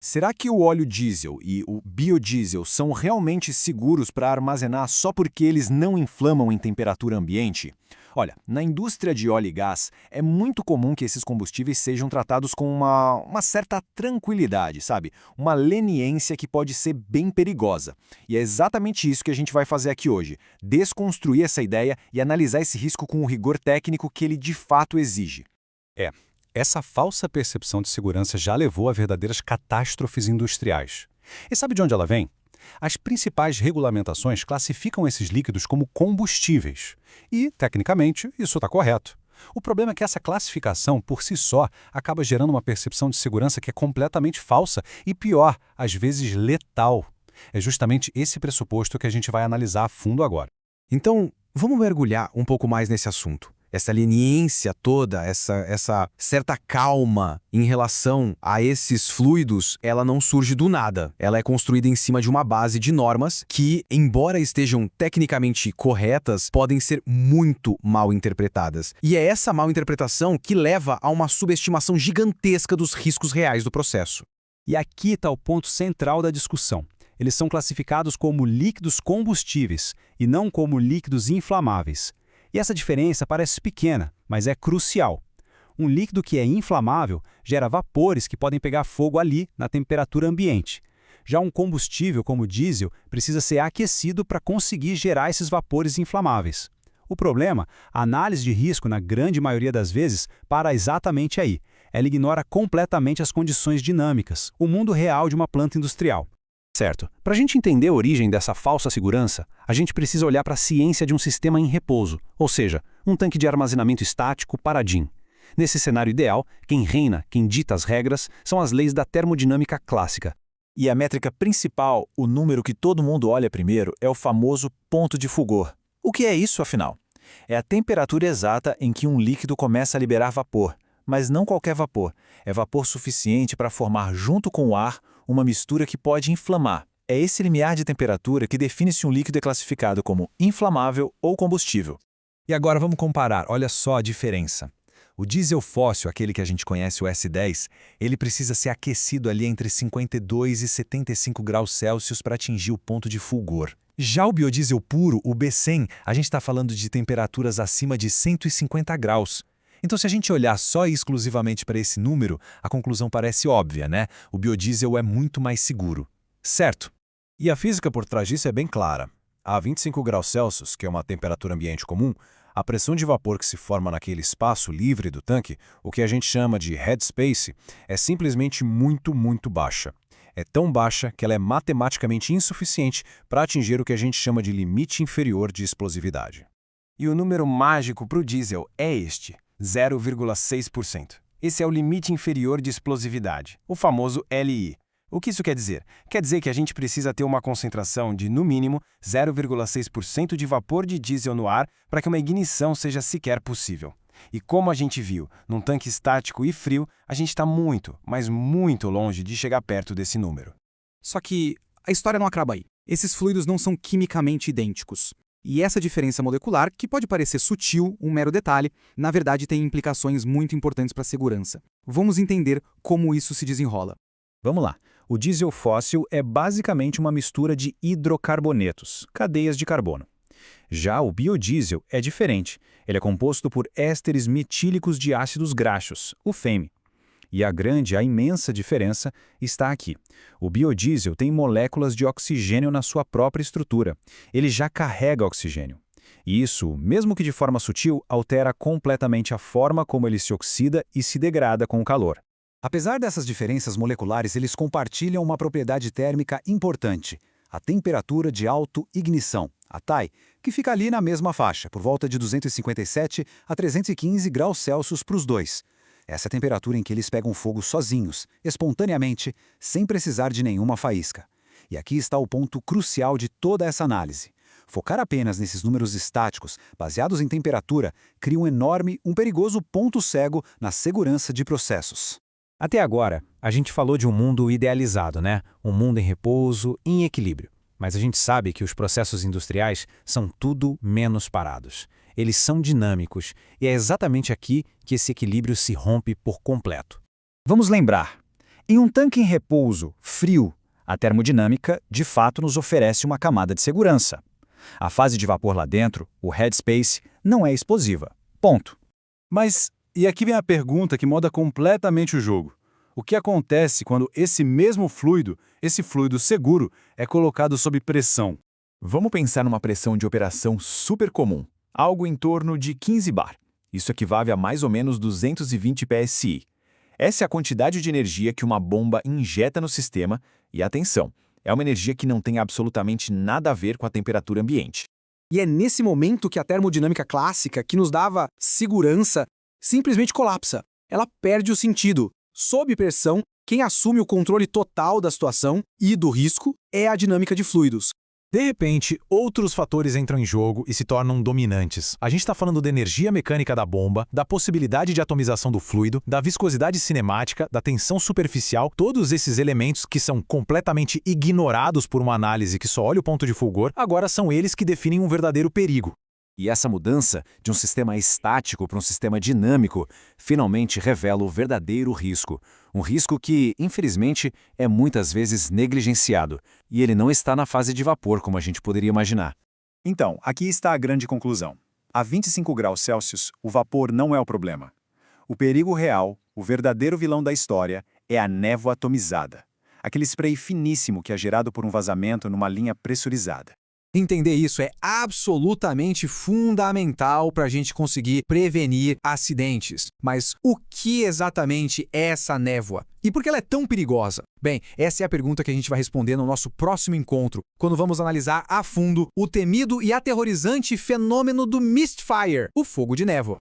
Será que o óleo diesel e o biodiesel são realmente seguros para armazenar só porque eles não inflamam em temperatura ambiente? Olha, na indústria de óleo e gás, é muito comum que esses combustíveis sejam tratados com uma certa tranquilidade, sabe? Uma leniência que pode ser bem perigosa. E é exatamente isso que a gente vai fazer aqui hoje: desconstruir essa ideia e analisar esse risco com o rigor técnico que ele de fato exige. É, essa falsa percepção de segurança já levou a verdadeiras catástrofes industriais. E sabe de onde ela vem? As principais regulamentações classificam esses líquidos como combustíveis. E, tecnicamente, isso está correto. O problema é que essa classificação, por si só, acaba gerando uma percepção de segurança que é completamente falsa e, pior, às vezes letal. É justamente esse pressuposto que a gente vai analisar a fundo agora. Então, vamos mergulhar um pouco mais nesse assunto. Essa leniência toda, essa certa calma em relação a esses fluidos, ela não surge do nada. Ela é construída em cima de uma base de normas que, embora estejam tecnicamente corretas, podem ser muito mal interpretadas. E é essa mal interpretação que leva a uma subestimação gigantesca dos riscos reais do processo. E aqui está o ponto central da discussão. Eles são classificados como líquidos combustíveis e não como líquidos inflamáveis. E essa diferença parece pequena, mas é crucial. Um líquido que é inflamável gera vapores que podem pegar fogo ali, na temperatura ambiente. Já um combustível como o diesel precisa ser aquecido para conseguir gerar esses vapores inflamáveis. O problema, a análise de risco, na grande maioria das vezes, para exatamente aí. Ela ignora completamente as condições dinâmicas, o mundo real de uma planta industrial. Certo. Para a gente entender a origem dessa falsa segurança, a gente precisa olhar para a ciência de um sistema em repouso, ou seja, um tanque de armazenamento estático paradinho. Nesse cenário ideal, quem reina, quem dita as regras, são as leis da termodinâmica clássica. E a métrica principal, o número que todo mundo olha primeiro, é o famoso ponto de fulgor. O que é isso, afinal? É a temperatura exata em que um líquido começa a liberar vapor, mas não qualquer vapor. É vapor suficiente para formar junto com o ar uma mistura que pode inflamar. É esse limiar de temperatura que define se um líquido é classificado como inflamável ou combustível. E agora vamos comparar, olha só a diferença. O diesel fóssil, aquele que a gente conhece, o S10, ele precisa ser aquecido ali entre 52 e 75 graus Celsius para atingir o ponto de fulgor. Já o biodiesel puro, o B100, a gente está falando de temperaturas acima de 150 graus. Então, se a gente olhar só e exclusivamente para esse número, a conclusão parece óbvia, né? O biodiesel é muito mais seguro. Certo? E a física por trás disso é bem clara. A 25 graus Celsius, que é uma temperatura ambiente comum, a pressão de vapor que se forma naquele espaço livre do tanque, o que a gente chama de headspace, é simplesmente muito, muito baixa. É tão baixa que ela é matematicamente insuficiente para atingir o que a gente chama de limite inferior de explosividade. E o número mágico para o diesel é este: 0,6%. Esse é o limite inferior de explosividade, o famoso LI. O que isso quer dizer? Quer dizer que a gente precisa ter uma concentração de, no mínimo, 0,6% de vapor de diesel no ar para que uma ignição seja sequer possível. E como a gente viu, num tanque estático e frio, a gente está muito, mas muito longe de chegar perto desse número. Só que a história não acaba aí. Esses fluidos não são quimicamente idênticos. E essa diferença molecular, que pode parecer sutil, um mero detalhe, na verdade tem implicações muito importantes para a segurança. Vamos entender como isso se desenrola. Vamos lá. O diesel fóssil é basicamente uma mistura de hidrocarbonetos, cadeias de carbono. Já o biodiesel é diferente. Ele é composto por ésteres metílicos de ácidos graxos, o FEM. E a imensa diferença está aqui. O biodiesel tem moléculas de oxigênio na sua própria estrutura. Ele já carrega oxigênio. E isso, mesmo que de forma sutil, altera completamente a forma como ele se oxida e se degrada com o calor. Apesar dessas diferenças moleculares, eles compartilham uma propriedade térmica importante, a temperatura de autoignição, a TAI, que fica ali na mesma faixa, por volta de 257 a 315 graus Celsius para os dois. Essa é a temperatura em que eles pegam fogo sozinhos, espontaneamente, sem precisar de nenhuma faísca. E aqui está o ponto crucial de toda essa análise. Focar apenas nesses números estáticos, baseados em temperatura, cria um perigoso ponto cego na segurança de processos. Até agora, a gente falou de um mundo idealizado, né? Um mundo em repouso, em equilíbrio. Mas a gente sabe que os processos industriais são tudo menos parados. Eles são dinâmicos e é exatamente aqui que esse equilíbrio se rompe por completo. Vamos lembrar, Em um tanque em repouso, frio, a termodinâmica, de fato, nos oferece uma camada de segurança. A fase de vapor lá dentro, o headspace, não é explosiva. Ponto. Mas, e aqui vem a pergunta que muda completamente o jogo. O que acontece quando esse mesmo fluido, esse fluido seguro, é colocado sob pressão? Vamos pensar numa pressão de operação super comum, algo em torno de 15 bar. Isso equivale a mais ou menos 220 psi. Essa é a quantidade de energia que uma bomba injeta no sistema e, atenção, é uma energia que não tem absolutamente nada a ver com a temperatura ambiente. E é nesse momento que a termodinâmica clássica, que nos dava segurança, simplesmente colapsa. Ela perde o sentido. Sob pressão, quem assume o controle total da situação e do risco é a dinâmica de fluidos. De repente, outros fatores entram em jogo e se tornam dominantes. A gente está falando da energia mecânica da bomba, da possibilidade de atomização do fluido, da viscosidade cinemática, da tensão superficial, todos esses elementos que são completamente ignorados por uma análise que só olha o ponto de fulgor, agora são eles que definem um verdadeiro perigo. E essa mudança de um sistema estático para um sistema dinâmico finalmente revela o verdadeiro risco. Um risco que, infelizmente, é muitas vezes negligenciado. E ele não está na fase de vapor, como a gente poderia imaginar. Então, aqui está a grande conclusão. A 25 graus Celsius, o vapor não é o problema. O perigo real, o verdadeiro vilão da história, é a névoa atomizada. Aquele spray finíssimo que é gerado por um vazamento numa linha pressurizada. Entender isso é absolutamente fundamental para a gente conseguir prevenir acidentes. Mas o que exatamente é essa névoa? E por que ela é tão perigosa? Bem, essa é a pergunta que a gente vai responder no nosso próximo encontro, quando vamos analisar a fundo o temido e aterrorizante fenômeno do Mist Fire, o fogo de névoa.